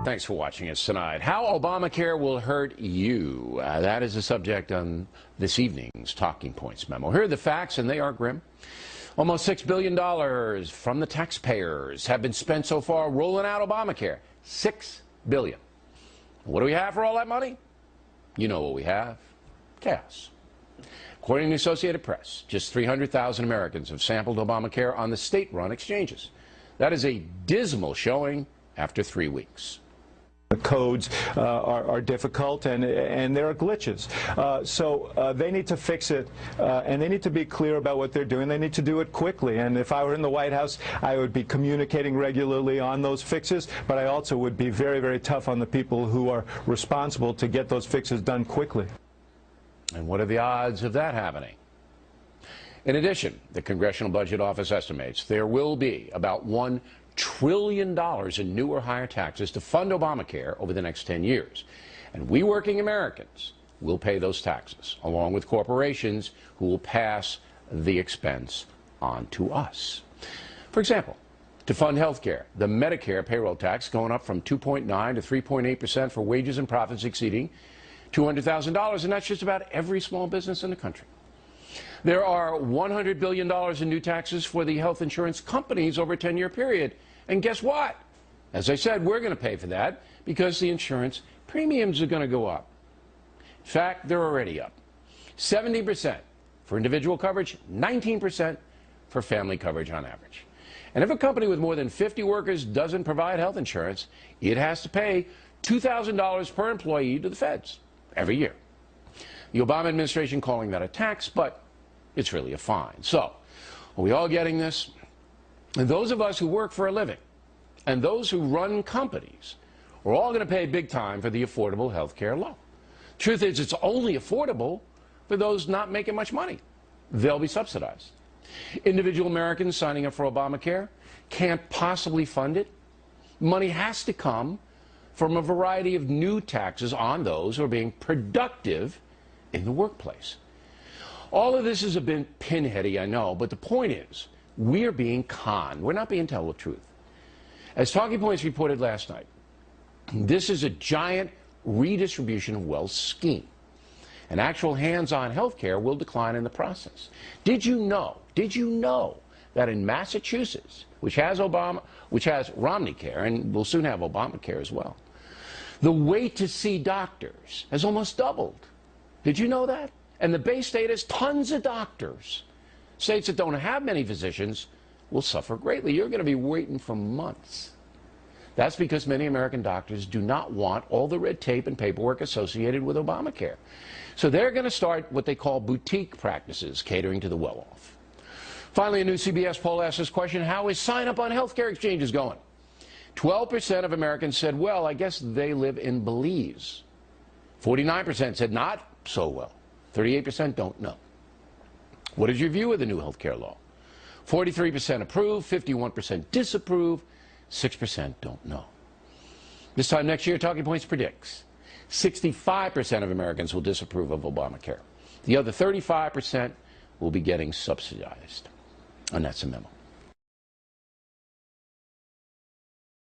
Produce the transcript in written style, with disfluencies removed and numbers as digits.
Thanks for watching us tonight. How Obamacare will hurt you. That is the subject on this evening's Talking Points memo. Here are the facts, and they are grim. Almost $6 billion from the taxpayers have been spent so far rolling out Obamacare. $6 billion. What do we have for all that money? You know what we have. Chaos. According to the Associated Press, just 300,000 Americans have sampled Obamacare on the state-run exchanges. That is a dismal showing after 3 weeks. The codes are difficult, and there are glitches. So they need to fix it, and they need to be clear about what they're doing. They need to do it quickly. And if I were in the White House, I would be communicating regularly on those fixes, but I also would be very, very tough on the people who are responsible to get those fixes done quickly. And what are the odds of that happening? In addition, the Congressional Budget Office estimates there will be about $1 trillion in new or higher taxes to fund Obamacare over the next 10 years. And we working Americans will pay those taxes, along with corporations who will pass the expense on to us. For example, to fund health care, the Medicare payroll tax going up from 2.9 to 3.8% for wages and profits exceeding $200,000, and that's just about every small business in the country. There are $100 billion in new taxes for the health insurance companies over a 10-year period. And guess what? As I said, we're going to pay for that because the insurance premiums are going to go up. In fact, they're already up. 70% for individual coverage, 19% for family coverage on average. And if a company with more than 50 workers doesn't provide health insurance, it has to pay $2,000 per employee to the feds every year. The Obama administration calling that a tax, but it's really a fine. So, are we all getting this? And those of us who work for a living and those who run companies are all going to pay big time for the Affordable Health Care Law. Truth is, it's only affordable for those not making much money. They'll be subsidized. Individual Americans signing up for Obamacare can't possibly fund it. Money has to come from a variety of new taxes on those who are being productive in the workplace. All of this is a bit pinheady, I know, but the point is, we're being conned. We're not being told the truth. As Talking Points reported last night, this is a giant redistribution of wealth scheme. And actual hands-on health care will decline in the process. Did you know that in Massachusetts, which has Romney Care, and will soon have Obamacare as well, the wait to see doctors has almost doubled? Did you know that? And the Bay State has tons of doctors. States that don't have many physicians will suffer greatly. You're going to be waiting for months. That's because many American doctors do not want all the red tape and paperwork associated with Obamacare. So they're going to start what they call boutique practices, catering to the well-off. Finally, a new CBS poll asks this question: how is sign-up on health care exchanges going? 12% of Americans said, well, I guess they live in Belize. 49% said not so well. 38% don't know. What is your view of the new health care law? 43% approve, 51% disapprove, 6% don't know. This time next year, Talking Points predicts 65% of Americans will disapprove of Obamacare. The other 35% will be getting subsidized. And that's a memo.